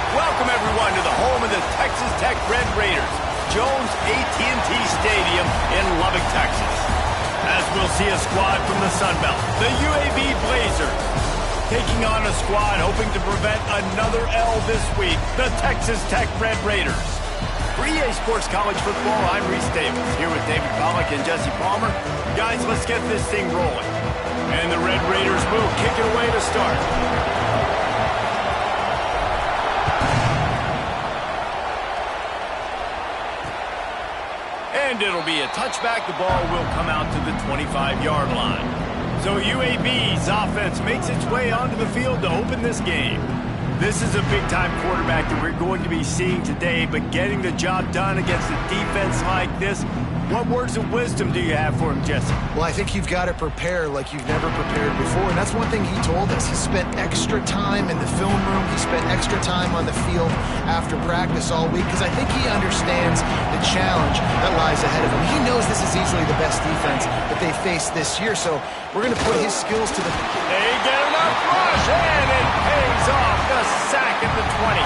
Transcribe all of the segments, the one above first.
Welcome, everyone, to the home of the Texas Tech Red Raiders, Jones AT&T Stadium in Lubbock, Texas. As we'll see a squad from the Sun Belt, the UAB Blazers, taking on a squad hoping to prevent another L this week, the Texas Tech Red Raiders. For EA Sports College Football, I'm Reese Davis, here with David Pollack and Jesse Palmer. Guys, let's get this thing rolling. And the Red Raiders will kick it away to start. And it'll be a touchback. The ball will come out to the 25-yard line. So UAB's offense makes its way onto the field to open this game. This is a big-time quarterback that we're going to be seeing today, but getting the job done against a defense like this, what words of wisdom do you have for him, Jesse? Well, I think you've got to prepare like you've never prepared before, and that's one thing he told us. He spent extra time in the film room. He spent extra time on the field after practice all week because I think he understands the challenge that lies ahead of him. He knows this is easily the best defense that they face this year, so we're going to put his skills to the... They get enough rush, and it pays off. The sack at the 20.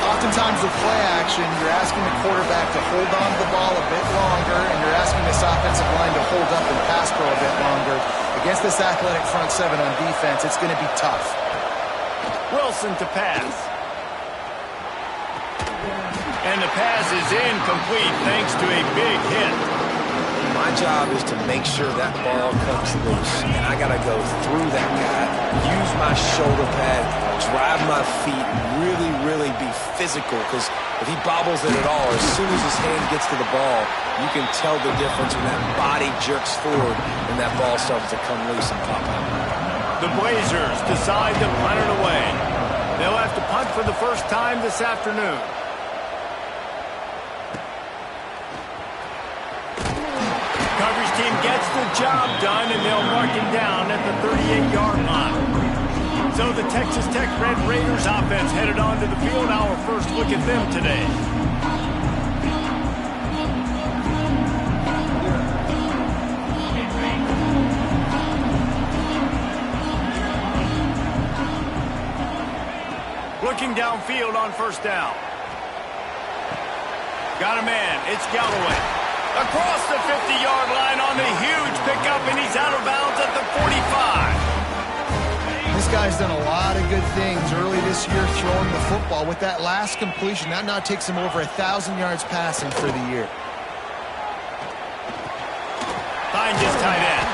Oftentimes with play action, you're asking the quarterback to hold on to the ball a bit longer, and you're asking this offensive line to hold up and pass pro a bit longer. Against this athletic front seven on defense, it's going to be tough. Wilson to pass. And the pass is incomplete thanks to a big hit. My job is to make sure that ball comes loose, and I got to go through that guy, use my shoulder pad, drive my feet, really be physical, because if he bobbles it at all, as soon as his hand gets to the ball, you can tell the difference when that body jerks forward and that ball starts to come loose and pop out. The Blazers decide to punt it away. They'll have to punt for the first time this afternoon. Coverage team gets the job done, and they'll mark him down at the 38-yard line. So the Texas Tech Red Raiders offense headed onto the field. Our first look at them today. Looking downfield on first down. Got a man. It's Galloway. Across the 50-yard line on the huge pickup, and he's out of bounds at the 45. This guy's done a lot of good things early this year throwing the football. With that last completion, that now takes him over 1,000 yards passing for the year. Finds his tight end.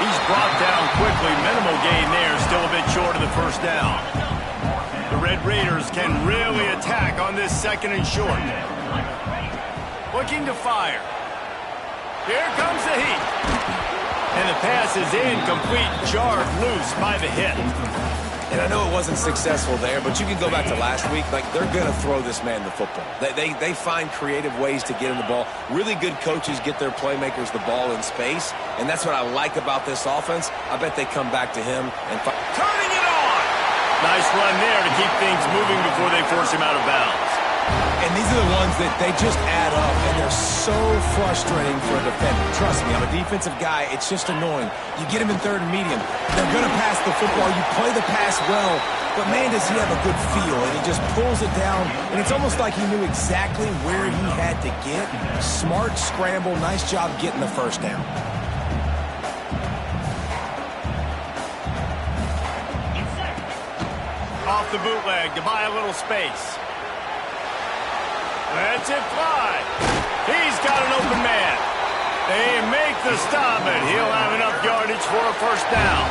He's brought down quickly. Minimal gain there, still a bit short of the first down. The Red Raiders can really attack on this second and short. Looking to fire. Here comes the heat. And the pass is incomplete, jarred loose by the hit. And I know it wasn't successful there, but you can go back to last week. Like, they're going to throw this man the football. They find creative ways to get him the ball. Really good coaches get their playmakers the ball in space, and that's what I like about this offense. I bet they come back to him and... Turning it on! Nice run there to keep things moving before they force him out of bounds. And these are the ones that they just add up, and they're so frustrating for a defender. Trust me, I'm a defensive guy. It's just annoying. You get him in third and medium. They're going to pass the football. You play the pass well, but, man, does he have a good feel, and he just pulls it down, and it's almost like he knew exactly where he had to get. Smart scramble. Nice job getting the first down. Off the bootleg to buy a little space. That's it fly. He's got an open man. They make the stop, and he'll have enough yardage for a first down.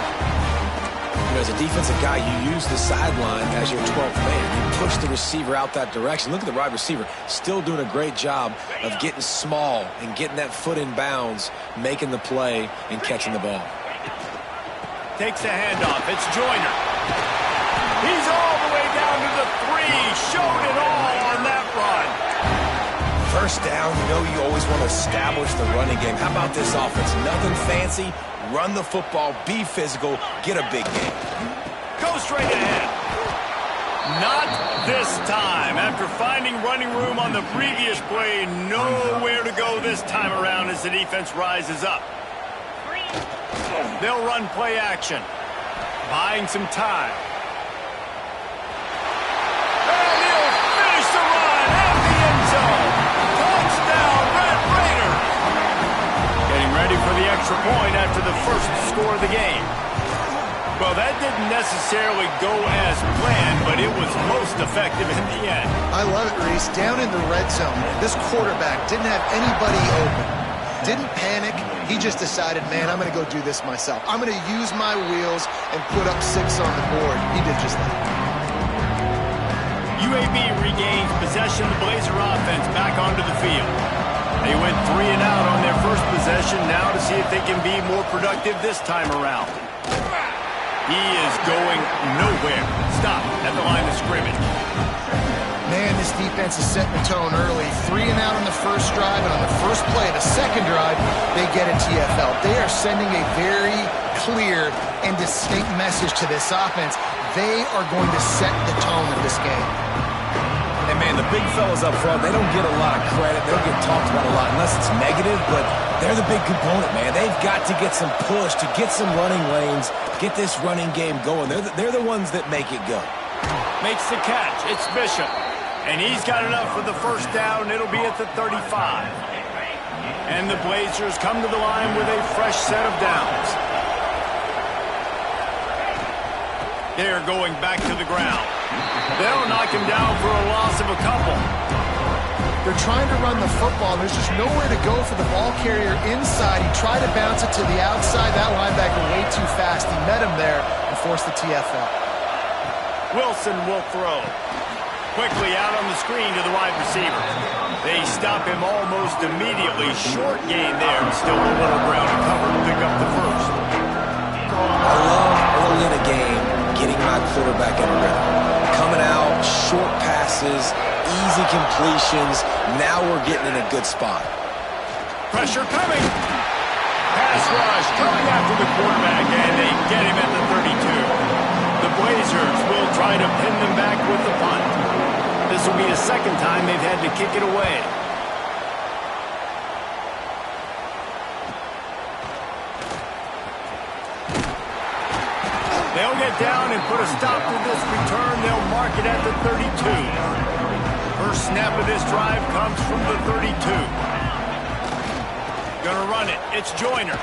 You know, as a defensive guy, you use the sideline as your 12th man. You push the receiver out that direction. Look at the wide receiver, still doing a great job of getting small and getting that foot in bounds, making the play and catching the ball. Takes a handoff. It's Joyner. He's all the way down to the 3. Showed it all on that run. First down, you know you always want to establish the running game. How about this offense? Nothing fancy. Run the football, be physical, get a big game. Go straight ahead. Not this time. After finding running room on the previous play, nowhere to go this time around as the defense rises up. They'll run play action, buying some time. And he'll finish the run at the end zone. Touchdown, Red Raiders. Getting ready for the extra point after the first score of the game. Well, that didn't necessarily go as planned, but it was most effective in the end. I love it, Reese. Down in the red zone, this quarterback didn't have anybody open. Didn't panic. He just decided, man, I'm going to go do this myself. I'm going to use my wheels and put up 6 on the board. He did just that. UAB regains possession of the Blazer offense back onto the field. They went 3 and out on their first possession, now to see if they can be more productive this time around. He is going nowhere. Stop at the line of scrimmage. Man, this defense is setting the tone early. 3 and out on the first drive, and on the first play of the second drive, they get a TFL. They are sending a very clear and distinct message to this offense. They are going to set the tone of this game. And, man, the big fellas up front, they don't get a lot of credit. They don't get talked about a lot unless it's negative, but they're the big component, man. They've got to get some push, to get some running lanes, get this running game going. They're the ones that make it go. Makes the catch. It's Bishop. And he's got enough for the first down. It'll be at the 35. And the Blazers come to the line with a fresh set of downs. They're going back to the ground. They'll knock him down for a loss of a couple. They're trying to run the football. There's just nowhere to go for the ball carrier inside. He tried to bounce it to the outside. That linebacker way too fast. He met him there and forced the TFL. Wilson will throw. Quickly out on the screen to the wide receiver. They stop him almost immediately. Short gain there, and still a little ground to cover to pick up the first. I love early in a game getting my quarterback in a rhythm. Coming out, short passes, easy completions. Now we're getting in a good spot. Pressure coming. Pass rush coming after the quarterback, and they get him at the 32. The Blazers will try to pin them back with the punt. This will be the second time they've had to kick it away. They'll get down and put a stop to this return. They'll mark it at the 32. First snap of this drive comes from the 32. Gonna run it. It's Joyner.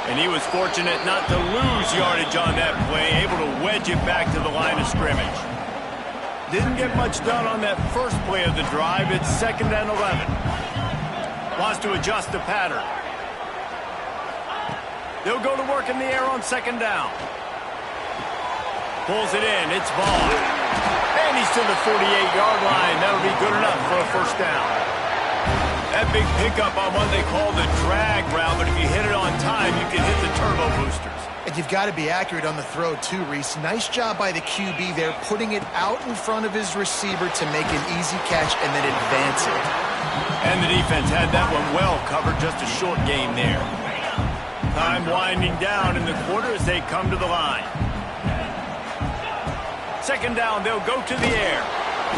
And he was fortunate not to lose yardage on that play, able to wedge it back to the line of scrimmage. Didn't get much done on that first play of the drive. It's 2nd and 11. Wants to adjust the pattern. They'll go to work in the air on 2nd down. Pulls it in. It's Vaughn. And he's to the 48-yard line. That'll be good enough for a first down. That big pickup on what they call the drag route, but if you hit it on time, you can hit the turbo boosters. And you've got to be accurate on the throw, too, Reese. Nice job by the QB there, putting it out in front of his receiver to make an easy catch and then advance it. And the defense had that one well covered, just a short game there. Time winding down in the quarter as they come to the line. 2nd down, they'll go to the air.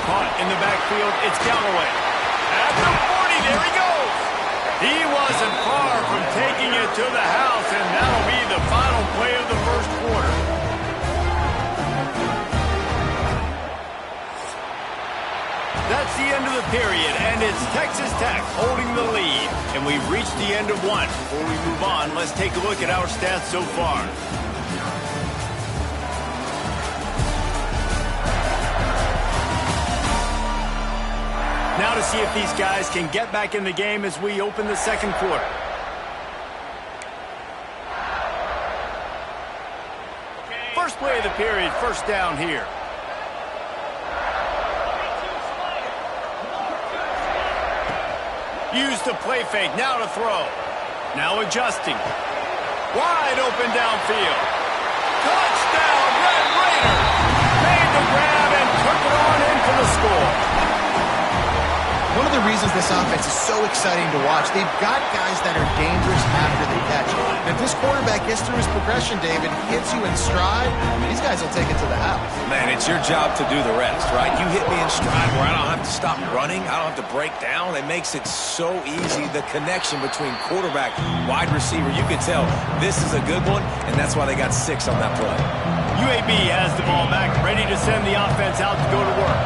Caught in the backfield, it's Galloway. At the 40, there he goes. He wasn't far from taking it to the house, and that'll be the final play of the first quarter. That's the end of the period, and it's Texas Tech holding the lead. And we've reached the end of one. Before we move on, let's take a look at our stats so far. Now to see if these guys can get back in the game as we open the second quarter. First play of the period, first down here. Use the play fake, now to throw. Now adjusting. Wide open downfield. Touchdown, Red Raiders! Made the grab and took it on in for the score. One of the reasons this offense is so exciting to watch, they've got guys that are dangerous after the catch. And if this quarterback gets through his progression, David, hits you in stride, these guys will take it to the house. Man, it's your job to do the rest, right? You hit me in stride where I don't have to stop running. I don't have to break down. It makes it so easy. The connection between quarterback, wide receiver, you can tell this is a good one, and that's why they got 6 on that play. UAB has the ball back, ready to send the offense out to go to work.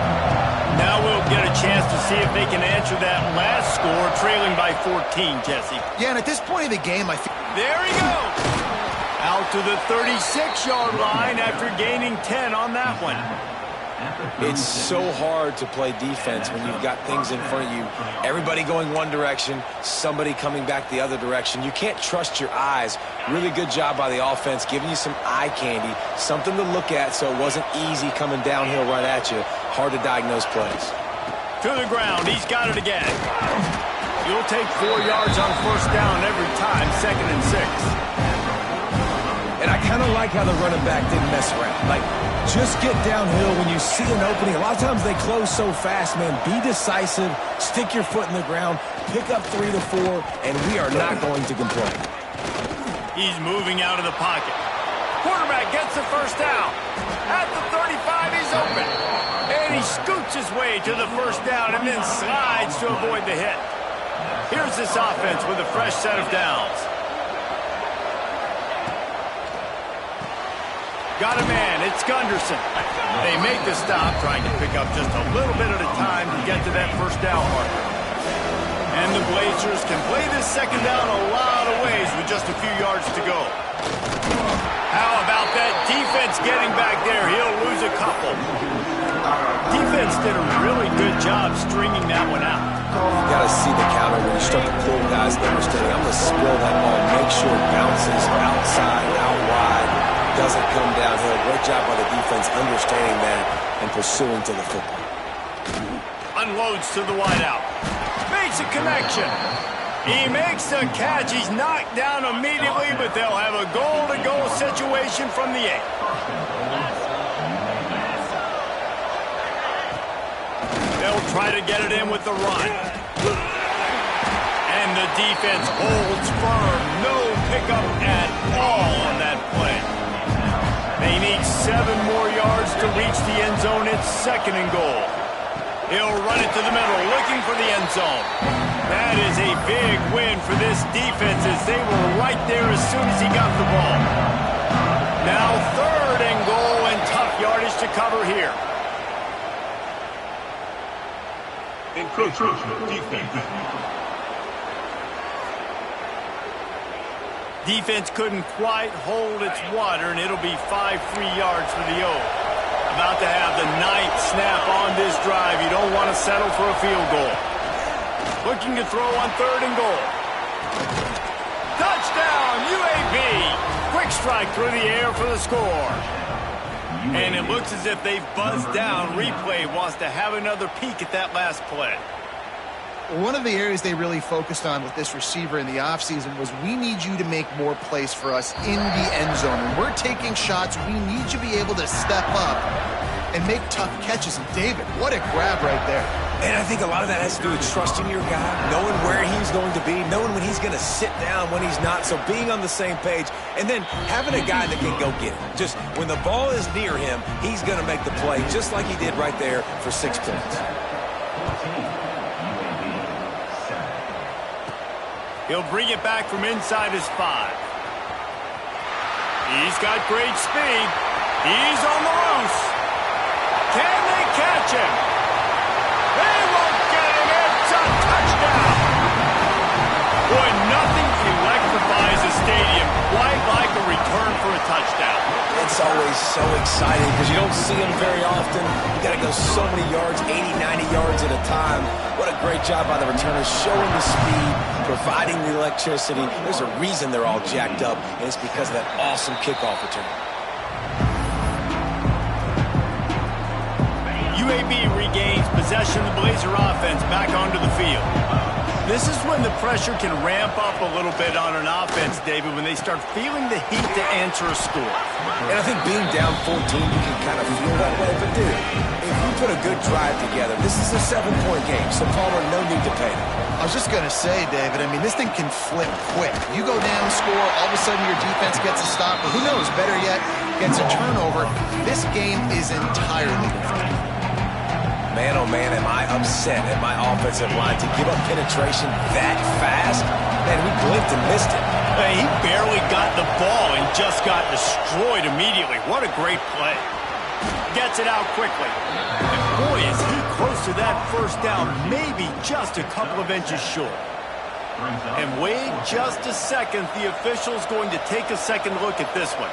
Now we'll get a chance to see if they can answer that last score, trailing by 14, Jesse. Yeah, and at this point of the game, I feel... There he goes! Out to the 36-yard line after gaining 10 on that one. It's so hard to play defense when you've got things in front of you. Everybody going one direction, somebody coming back the other direction. You can't trust your eyes. Really good job by the offense, giving you some eye candy, something to look at so it wasn't easy coming downhill right at you. Hard to diagnose plays. To the ground, he's got it again. You'll take 4 yards on first down every time, 2nd and 6. And I kind of like how the running back didn't mess around. Like, just get downhill when you see an opening. A lot of times they close so fast, man. Be decisive, stick your foot in the ground, pick up 3 to 4, and we are not going to complain. He's moving out of the pocket. Quarterback gets the first down. At the 35, he's open. And he scoots his way to the first down and then slides to avoid the hit. Here's this offense with a fresh set of downs. Got a man, it's Gunderson. They make the stop, trying to pick up just a little bit at a time to get to that first down marker. And the Blazers can play this second down a lot of ways with just a few yards to go. How about that defense getting back there? He'll lose a couple. Defense did a really good job stringing that one out. You got to see the counter when you start to pull guys understanding. I'm going to spill that ball, make sure it bounces outside, out wide. Doesn't come downhill. Great job by the defense understanding that and pursuing to the football. Unloads to the wideout. Makes a connection. He makes the catch. He's knocked down immediately, but they'll have a goal-to-goal situation from the 8. They'll try to get it in with the run. And the defense holds firm. No pickup at all on that play. They need 7 more yards to reach the end zone. It's 2nd and goal. He'll run it to the middle, looking for the end zone. That is a big win for this defense as they were right there as soon as he got the ball. Now 3rd and goal and tough yardage to cover here. Encroachment defense. Defense couldn't quite hold its water, and it'll be 5 free yards for the O. About to have the 9th snap on this drive. You don't want to settle for a field goal. Looking to throw on 3rd and goal. Touchdown, UAB! Quick strike through the air for the score. And it looks as if they've buzzed down. Replay wants to have another peek at that last play. One of the areas they really focused on with this receiver in the offseason was we need you to make more plays for us in the end zone. When we're taking shots, we need you to be able to step up and make tough catches. And David, what a grab right there. And I think a lot of that has to do with trusting your guy, knowing where he's going to be, knowing when he's going to sit down, when he's not. So being on the same page, and then having a guy that can go get it. Just when the ball is near him, he's going to make the play, just like he did right there for 6 points. He'll bring it back from inside his 5. He's got great speed. He's on the loose. Can they catch him? They won't get him. It's a touchdown. Boy, nothing electrifies a stadium quite like a return for a touchdown. It's always so exciting because you don't see them very often. You got to go so many yards, 80, 90 yards at a time. What a great job by the returners, showing the speed, providing the electricity. There's a reason they're all jacked up, and it's because of that awesome kickoff return. UAB regains possession of the Blazer offense back onto the field. This is when the pressure can ramp up a little bit on an offense, David, when they start feeling the heat to answer a score. And I think being down 14, you can kind of feel that way. But, dude, if you put a good drive together, this is a 7-point game, so Palmer, no need to panic. I was just going to say, David, I mean, this thing can flip quick. You go down, score, all of a sudden your defense gets a stop, but who knows, better yet, gets a turnover. This game is entirely different. Man, oh man, am I upset at my offensive line to give up penetration that fast? Man, we blinked and missed it. Hey, he barely got the ball and just got destroyed immediately. What a great play. Gets it out quickly. And boy, is he close to that first down, maybe just a couple of inches short. And wait just a second, the official's going to take a second look at this one.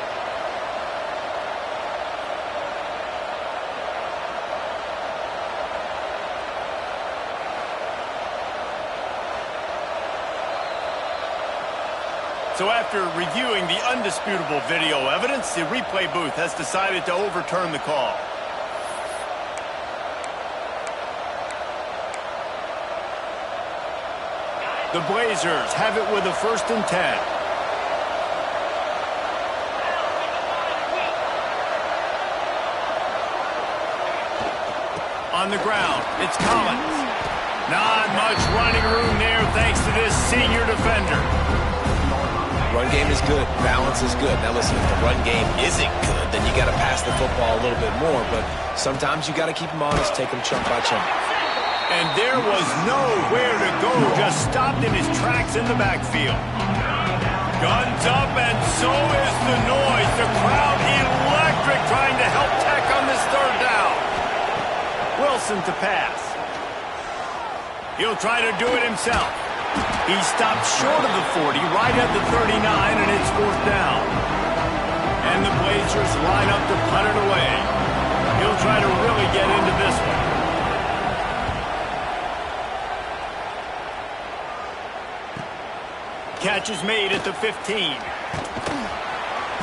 So after reviewing the undisputable video evidence, the replay booth has decided to overturn the call. The Blazers have it with a 1st and 10. On the ground, it's Collins. Not much running room there thanks to this senior defender. Run game is good. Balance is good. Now listen, if the run game isn't good, then you got to pass the football a little bit more. But sometimes you got to keep them honest, take them chunk by chunk. And there was nowhere to go, just stopped in his tracks in the backfield. Guns up, and so is the noise. The crowd electric, trying to help Tech on this 3rd down. Wilson to pass. He'll try to do it himself. He stopped short of the 40, right at the 39, and it's 4th down. And the Blazers line up to punt it away. He'll try to really get into this one. Catch is made at the 15.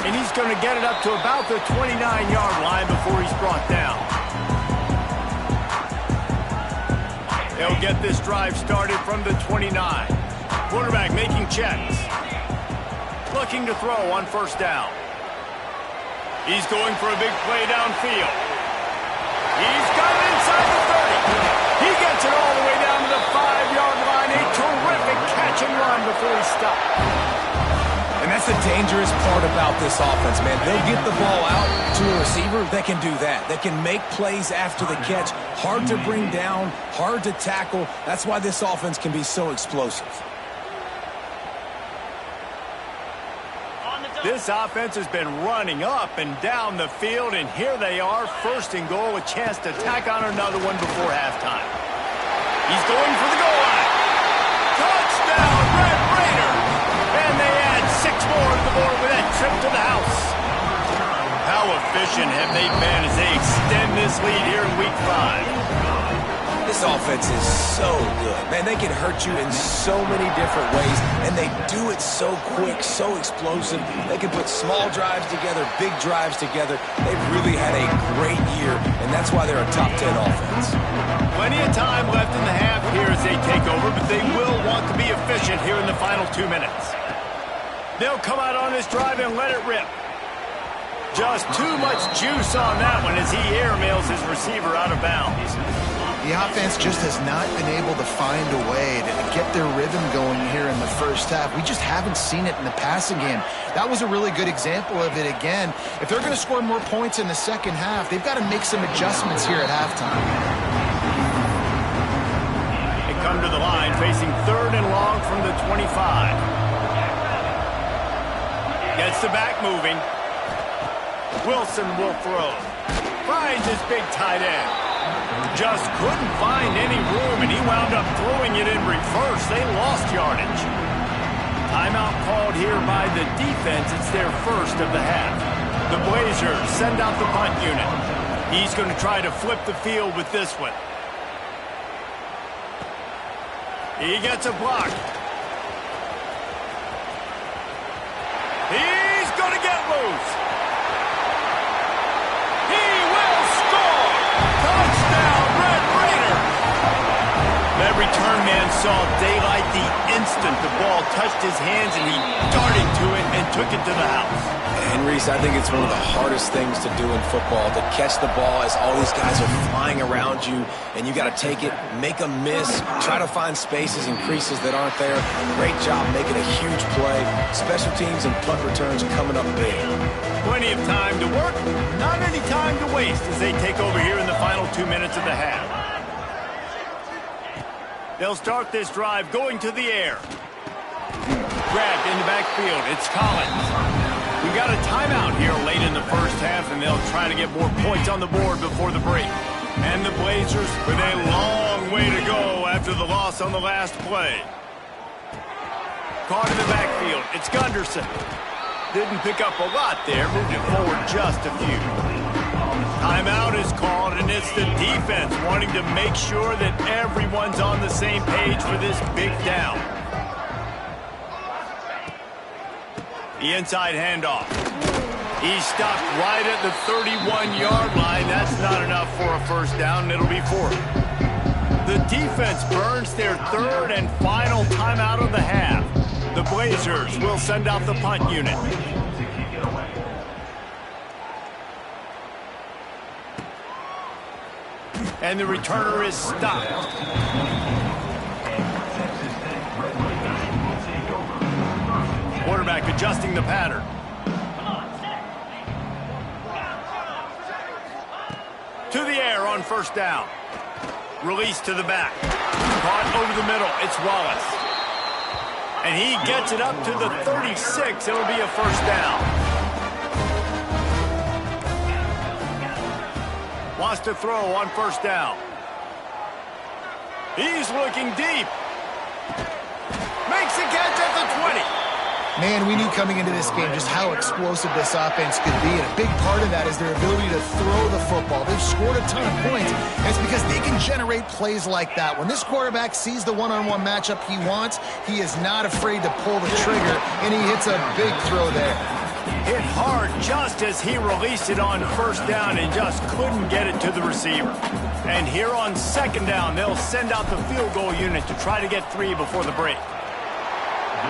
And he's going to get it up to about the 29-yard line before he's brought down. They'll get this drive started from the 29. Quarterback making checks. Looking to throw on 1st down. He's going for a big play downfield. He's got it inside the 30. He gets it all the way down to the 5-yard line. A terrific catch and run before he stopped. And that's the dangerous part about this offense, man. They'll get the ball out to a receiver that can do that. That can make plays after the catch. Hard to bring down, hard to tackle. That's why this offense can be so explosive. This offense has been running up and down the field, and here they are, 1st and goal, a chance to tack on another one before halftime. He's going for the goal line. Touchdown, Red Raiders! And they add 6 more to the board with that trip to the house. How efficient have they been as they extend this lead here in Week 5? This offense is so good. Man, they can hurt you in so many different ways, and they do it so quick, so explosive. They can put small drives together, big drives together. They've really had a great year, and that's why they're a top 10 offense. Plenty of time left in the half here as they take over, but they will want to be efficient here in the final 2 minutes. They'll come out on this drive and let it rip. Just too much juice on that one as he airmails his receiver out of bounds. The offense just has not been able to find a way to get their rhythm going here in the 1st half. We just haven't seen it in the passing game. That was a really good example of it again. If they're going to score more points in the 2nd half, they've got to make some adjustments here at halftime. They come to the line facing 3rd and long from the 25. Gets the back moving. Wilson will throw. Finds his big tight end. Just couldn't find any room, and he wound up throwing it in reverse. They lost yardage. Timeout called here by the defense. It's their 1st of the half. The Blazers send out the punt unit. He's going to try to flip the field with this one. He gets a block. He's going to get loose. He will score. Touchdown! return man saw daylight the instant the ball touched his hands, and he darted to it and took it to the house. And, Reese, I think it's one of the hardest things to do in football, to catch the ball as all these guys are flying around you, and you got to take it, make a miss, try to find spaces and creases that aren't there. Great job making a huge play. Special teams and punt returns coming up big. Plenty of time to work, not any time to waste as they take over here in the final 2 minutes of the half. They'll start this drive going to the air. Grabbed in the backfield. It's Collins. We got a timeout here late in the first half, and they'll try to get more points on the board before the break. And the Blazers with a long way to go after the loss on the last play. Caught in the backfield. It's Gunderson. Didn't pick up a lot there. Moved it forward just a few. Timeout is called, and it's the defense wanting to make sure that everyone's on the same page for this big down. The inside handoff. He's stopped right at the 31-yard line. That's not enough for a first down. It'll be fourth. The defense burns their third and final timeout of the half. The Blazers will send out the punt unit. And the returner is stopped. Quarterback adjusting the pattern. To the air on first down. Release to the back. Caught over the middle. It's Wallace. And he gets it up to the 36. It'll be a first down. Wants to throw on first down. He's looking deep. Makes a catch at the 20. Man, we knew coming into this game just how explosive this offense could be, and a big part of that is their ability to throw the football. They've scored a ton of points, and it's because they can generate plays like that. When this quarterback sees the one-on-one matchup he wants, he is not afraid to pull the trigger, and he hits a big throw there. Hit hard just as he released it on first down and just couldn't get it to the receiver. And here on second down, they'll send out the field goal unit to try to get 3 before the break.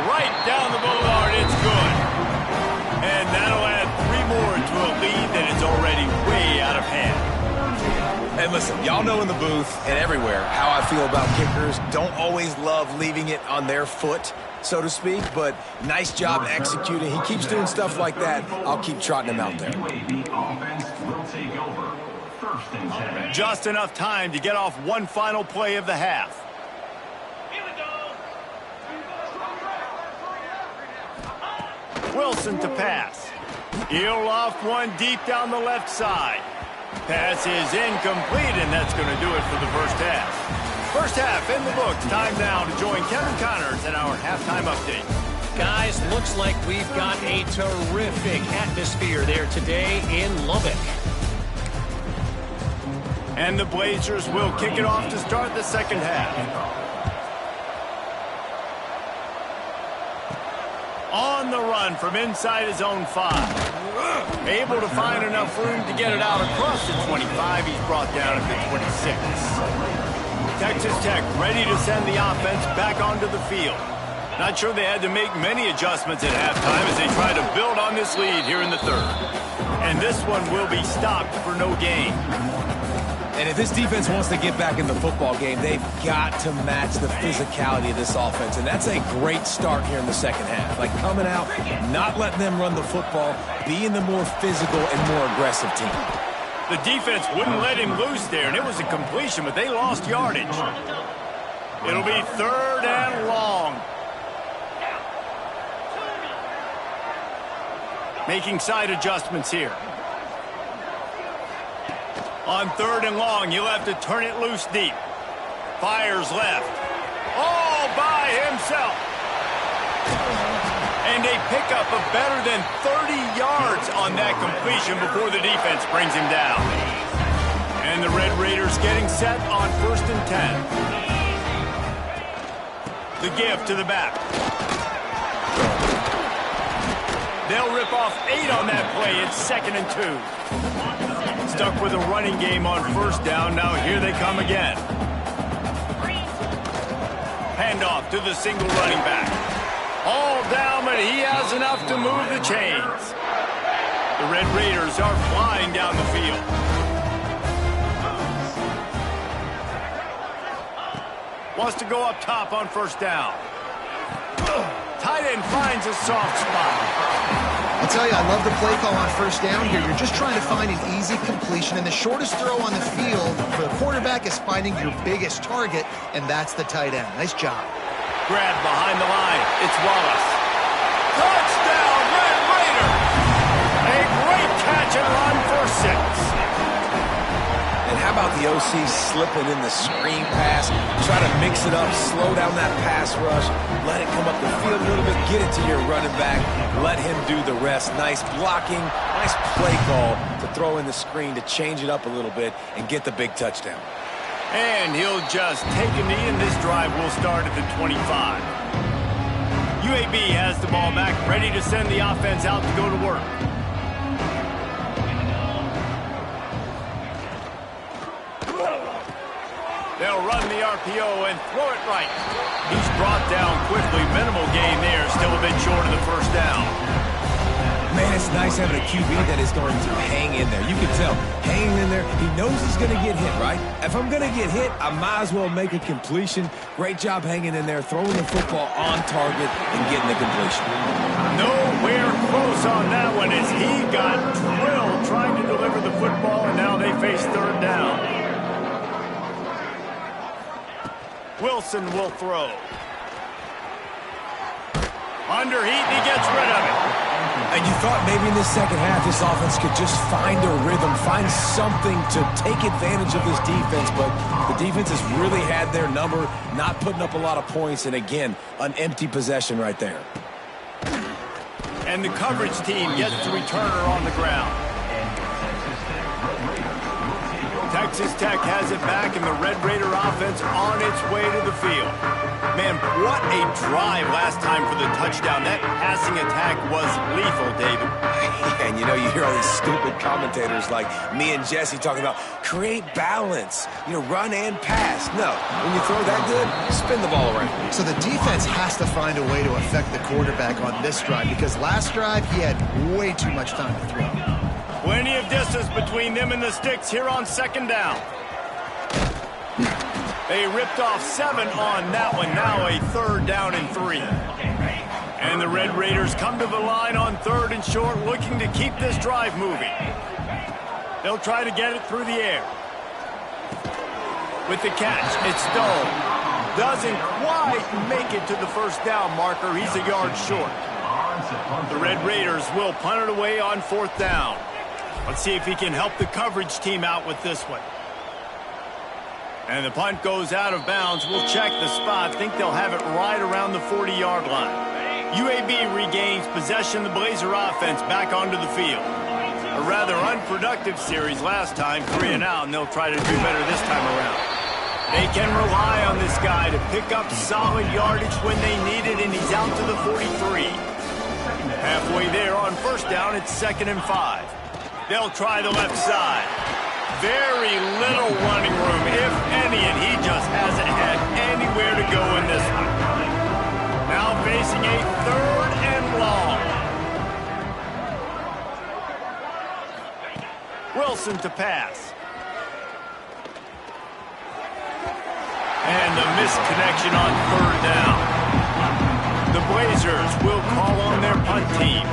Right down the boulevard, it's good. And that'll add 3 more to a lead that is already way out of hand. And listen, y'all know in the booth and everywhere how I feel about kickers. Don't always love leaving it on their foot, so to speak, but nice job executing. He keeps doing stuff like that. I'll keep trotting him out there. Just enough time to get off one final play of the half. Wilson to pass. He'll loft one deep down the left side. Pass is incomplete, and that's going to do it for the first half. First half in the books. Time now to join Kevin Connors in our halftime update. Guys, looks like we've got a terrific atmosphere there today in Lubbock. And the Blazers will kick it off to start the second half. On the run from inside his own 5. Able to find enough room to get it out across the 25. He's brought down at the 26. Texas Tech ready to send the offense back onto the field. Not sure they had to make many adjustments at halftime as they try to build on this lead here in the third. And this one will be stopped for no gain. And if this defense wants to get back in the football game, they've got to match the physicality of this offense. And that's a great start here in the second half. Like coming out, not letting them run the football, being the more physical and more aggressive team. The defense wouldn't let him loose there, and it was a completion, but they lost yardage. It'll be third and long. Making side adjustments here. On third and long, he'll have to turn it loose deep. Fires left. All by himself. And a pickup of better than 30 yards on that completion before the defense brings him down. And the Red Raiders getting set on 1st and 10. The give to the back. They'll rip off 8 on that play. It's 2nd and 2. Stuck with a running game on first down. Now here they come again. Handoff to the single running back. All down, but he has enough to move the chains. The Red Raiders are flying down the field. Wants to go up top on first down. Tight end finds a soft spot. I'll tell you, I love the play call on first down here. You're just trying to find an easy completion, and the shortest throw on the field for the quarterback is finding your biggest target, and that's the tight end. Nice job. Grab behind the line. It's Wallace. Touchdown, Red Raiders! A great catch and run for 6. And how about the OC slipping in the screen pass, try to mix it up, slow down that pass rush, let it come up the field a little bit, get it to your running back, let him do the rest. Nice blocking, nice play call to throw in the screen to change it up a little bit and get the big touchdown. And he'll just take a knee, and this drive will start at the 25. UAB has the ball back, ready to send the offense out to go to work. They'll run the RPO and throw it right. He's brought down quickly. Minimal gain there. Still a bit short of the first down. Man, it's nice having a QB that is going to hang in there. You can tell, hanging in there, he knows he's going to get hit, right? If I'm going to get hit, I might as well make a completion. Great job hanging in there, throwing the football on target and getting the completion. Nowhere close on that one as he got drilled trying to deliver the football, and now they face third down. Wilson will throw. Underheat, and he gets rid of it. And you thought maybe in the second half this offense could just find a rhythm, find something to take advantage of this defense, but the defense has really had their number, not putting up a lot of points, and again, an empty possession right there. And the coverage team gets the returner on the ground. Texas Tech has it back, and the Red Raider offense on its way to the field. Man, what a drive last time for the touchdown. That passing attack was lethal, David. And you know, you hear all these stupid commentators like me and Jesse talking about create balance, run and pass. No, when you throw that good, spin the ball around. So the defense has to find a way to affect the quarterback on this drive, because last drive he had way too much time to throw. Plenty of distance between them and the sticks here on second down. They ripped off 7 on that one. Now a third down and 3. And the Red Raiders come to the line on third and short, looking to keep this drive moving. They'll try to get it through the air. With the catch, it's Stone. Doesn't quite make it to the first down marker. He's a yard short. The Red Raiders will punt it away on fourth down. Let's see if he can help the coverage team out with this one. And the punt goes out of bounds. We'll check the spot. Think they'll have it right around the 40-yard line. UAB regains possession. The Blazer offense back onto the field. A rather unproductive series last time, 3 and out, and they'll try to do better this time around. They can rely on this guy to pick up solid yardage when they need it, and he's out to the 43. Halfway there on first down, it's 2nd and 5. They'll try the left side. Very little running room, if any, and he just hasn't had anywhere to go in this one. Now facing a 3rd and long. Wilson to pass. And a misconnection on 3rd down. The Blazers will call on their punt team.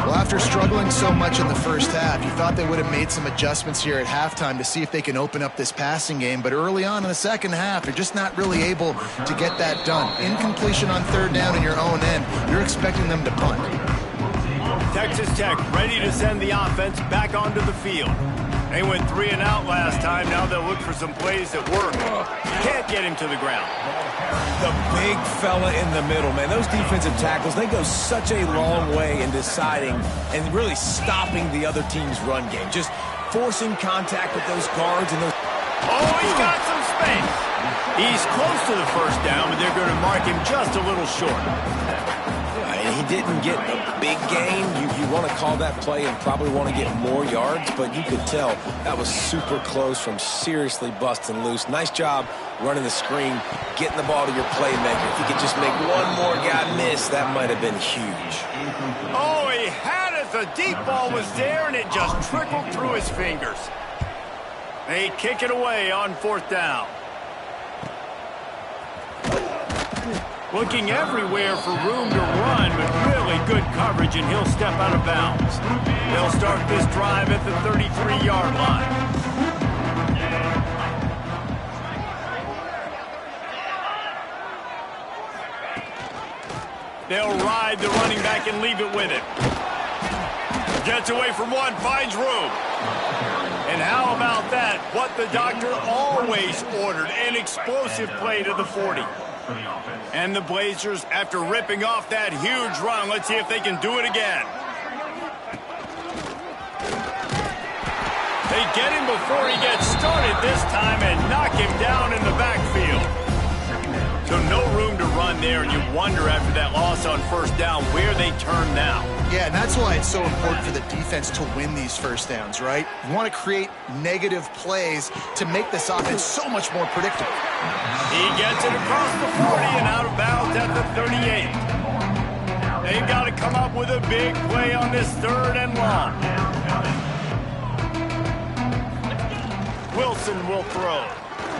Well, after struggling so much in the first half, you thought they would have made some adjustments here at halftime to see if they can open up this passing game. But early on in the second half, they're just not really able to get that done. Incompletion on 3rd down in your own end, you're expecting them to punt. Texas Tech ready to send the offense back onto the field. They went 3 and out last time. Now they'll look for some plays that work. Can't get him to the ground. The big fella in the middle, man. Those defensive tackles, they go such a long way in deciding and really stopping the other team's run game. Just forcing contact with those guards and those... Oh, he's got some space. He's close to the first down, but they're going to mark him just a little short. And didn't get a big gain. You want to call that play and probably want to get more yards, but you could tell that was super close from seriously busting loose. Nice job running the screen, getting the ball to your playmaker. If you could just make one more guy miss, that might have been huge. Oh, he had it. The deep ball was there, and it just trickled through his fingers. They kick it away on 4th down. Looking everywhere for room to run, but really good coverage, and he'll step out of bounds. They'll start this drive at the 33-yard line. They'll ride the running back and leave it with him. Gets away from one, finds room. And how about that? What the doctor always ordered, an explosive play to the 40. And the Blazers, after ripping off that huge run, let's see if they can do it again. They get him before he gets started this time and knock him down in the backfield. So no room to run there, and you wonder after that loss on 1st down where they turn now. Yeah, and that's why it's so important for the defense to win these 1st downs, right? You want to create negative plays to make this offense so much more predictable. He gets it across the 40 and out of bounds at the 38. They've got to come up with a big play on this 3rd and long. Wilson will throw.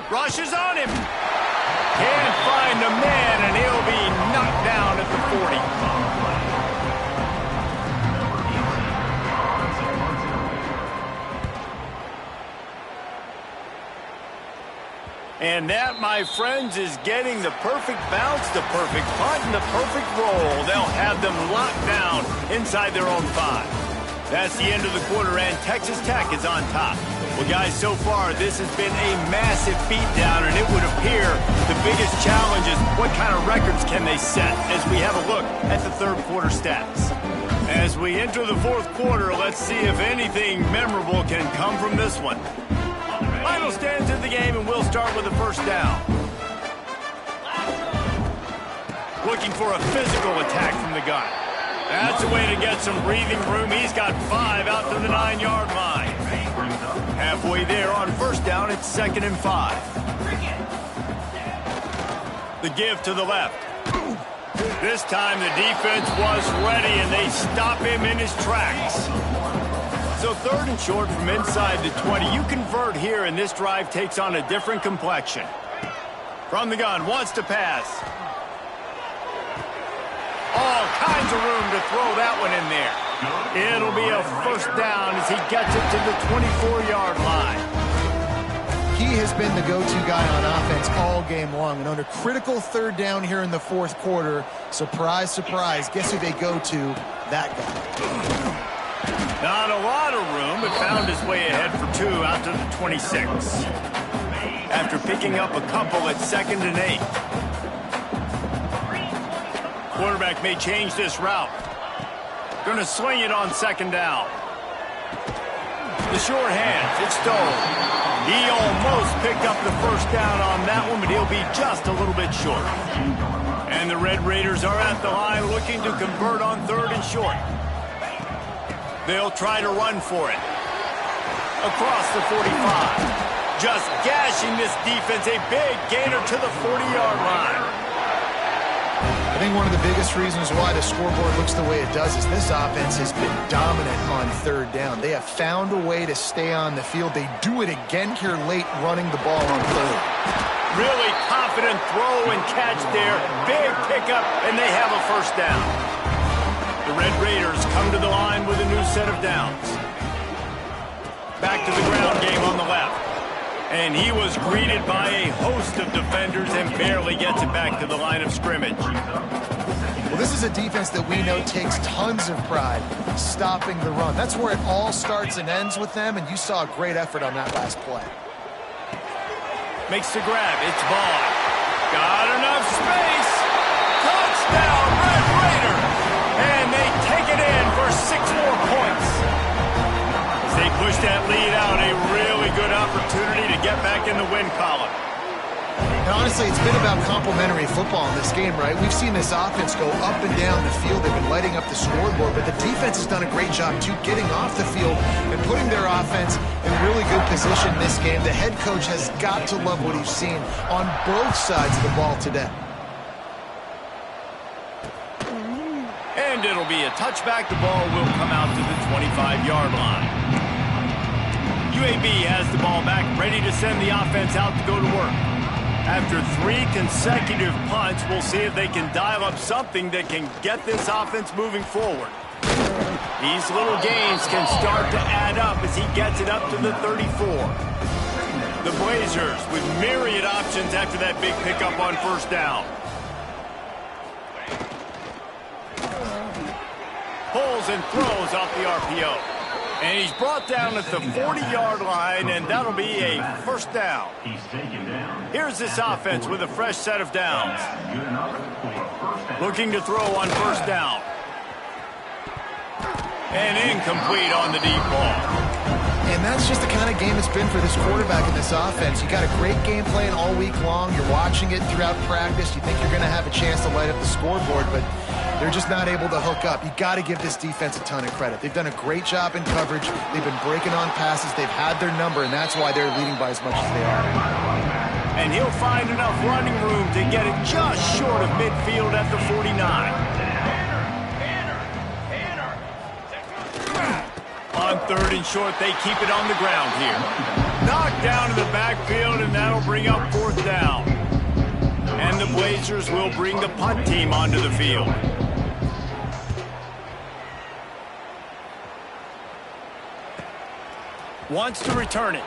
Rushes on him. Can't find the man, and he'll be knocked down at the 40. And that, my friends, is getting the perfect bounce, the perfect punt, and the perfect roll. They'll have them locked down inside their own 5. That's the end of the quarter, and Texas Tech is on top. Well, guys, so far, this has been a massive beatdown, and it would appear the biggest challenge is what kind of records can they set as we have a look at the 3rd quarter stats. As we enter the 4th quarter, let's see if anything memorable can come from this one. Final stands in the game, and we'll start with the 1st down. Looking for a physical attack from the gun. That's a way to get some breathing room. He's got 5 out to the 9-yard line. Halfway there on 1st down, it's 2nd and 5. The give to the left. This time the defense was ready, and they stop him in his tracks. So 3rd and short from inside the 20. You convert here, and this drive takes on a different complexion. From the gun, wants to pass. All kinds of room to throw that one in there. It'll be a 1st down as he gets it to the 24-yard line. He has been the go-to guy on offense all game long. And on a critical 3rd down here in the 4th quarter, surprise, surprise, guess who they go to? That guy. Not a lot of room, but found his way ahead for 2 out to the 26. After picking up a couple at 2nd and 8. Quarterback may change this route. Going to swing it on 2nd down. The short hands, it's Stone. He almost picked up the 1st down on that one, but he'll be just a little bit short. And the Red Raiders are at the line looking to convert on 3rd and short. They'll try to run for it. Across the 45. Just gashing this defense. A big gainer to the 40-yard line. I think one of the biggest reasons why the scoreboard looks the way it does is this offense has been dominant on 3rd down. They have found a way to stay on the field. They do it again here late, running the ball on 3rd. Really confident throw and catch there. Big pickup, and they have a 1st down. The Red Raiders come to the line with a new set of downs. Back to the ground game on the left. And he was greeted by a host of defenders and barely gets it back to the line of scrimmage. Well, this is a defense that we know takes tons of pride stopping the run. That's where it all starts and ends with them, and you saw a great effort on that last play. Makes the grab. It's Vaughn. Got enough space. Touchdown, Red Raider. And they take it in for 6 more points. As they push that lead out, a really good opportunity to get back in the win column. And honestly, it's been about complementary football in this game, right? We've seen this offense go up and down the field. They've been lighting up the scoreboard, but the defense has done a great job, too, getting off the field and putting their offense in really good position in this game. The head coach has got to love what he's seen on both sides of the ball today. And it'll be a touchback. The ball will come out to the 25-yard line. UAB has the ball back, ready to send the offense out to go to work. After 3 consecutive punts, we'll see if they can dial up something that can get this offense moving forward. These little gains can start to add up as he gets it up to the 34. The Blazers with myriad options after that big pickup on first down. Pulls and throws off the RPO. And he's brought down at the 40-yard line, and that'll be a first down. Here's this offense with a fresh set of downs. Looking to throw on first down. And incomplete on the deep ball. And that's just the kind of game it's been for this quarterback in this offense. You got a great game plan all week long. You're watching it throughout practice. You think you're going to have a chance to light up the scoreboard, but they're just not able to hook up. You got to give this defense a ton of credit. They've done a great job in coverage. They've been breaking on passes. They've had their number, and that's why they're leading by as much as they are. And he'll find enough running room to get it just short of midfield at the 49. On third and short, they keep it on the ground here. Knocked down to the backfield, and that'll bring up fourth down. And the Blazers will bring the punt team onto the field. Wants to return it.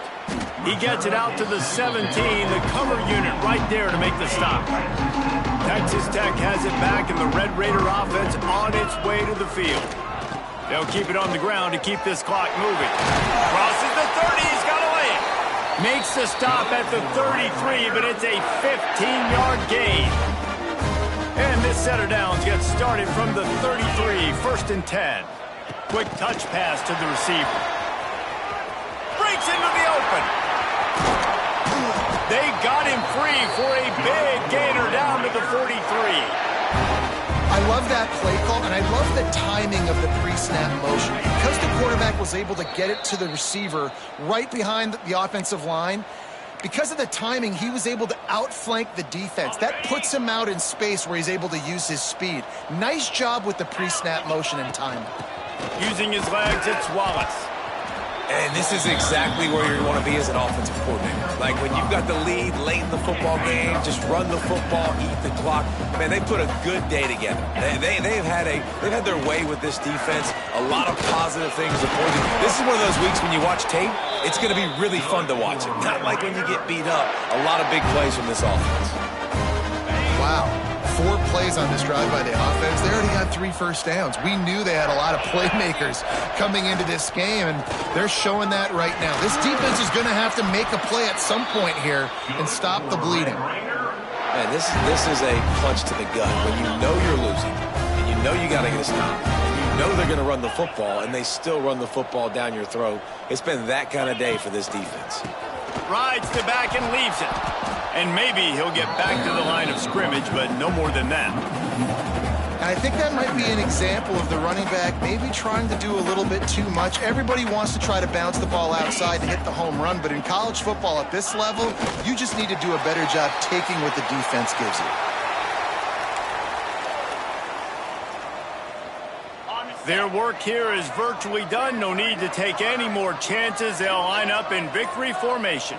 He gets it out to the 17, the cover unit right there to make the stop. Texas Tech has it back, and the Red Raider offense on its way to the field. They'll keep it on the ground to keep this clock moving. Crosses the 30, he's got to lay it. Makes the stop at the 33, but it's a 15-yard gain. And this set of downs gets started from the 33, first and 10. Quick touch pass to the receiver. Breaks into the open. They got him free for a big gainer down to the 43. I love that play call, and I love the timing of the pre-snap motion. Because the quarterback was able to get it to the receiver right behind the offensive line, because of the timing, he was able to outflank the defense. That puts him out in space where he's able to use his speed. Nice job with the pre-snap motion and timing. Using his legs, it's Wallace. And this is exactly where you want to be as an offensive coordinator. Like when you've got the lead late in the football game, just run the football, eat the clock. Man, they put a good day together. They've had their way with this defense. A lot of positive things to point to. This is one of those weeks when you watch tape, it's going to be really fun to watch it. Not like when you get beat up. A lot of big plays from this offense. Wow. 4 plays on this drive by the offense. They already got 3 first downs. We knew they had a lot of playmakers coming into this game, and they're showing that right now. This defense is going to have to make a play at some point here and stop the bleeding. Man, this is a punch to the gut when you know you're losing, and you know you got to get a stop, and you know they're going to run the football, and they still run the football down your throat. It's been that kind of day for this defense. Rides the back and leaves it. And maybe he'll get back to the line of scrimmage, but no more than that. And I think that might be an example of the running back maybe trying to do a little bit too much. Everybody wants to try to bounce the ball outside to hit the home run, but in college football at this level, you just need to do a better job taking what the defense gives you. Their work here is virtually done. No need to take any more chances. They'll line up in victory formation.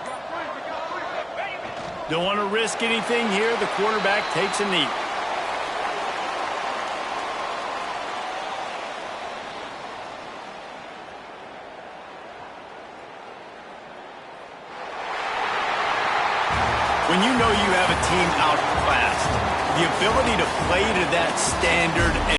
Don't want to risk anything here. The quarterback takes a knee. When you know you have a team outclassed, the ability to play to that standard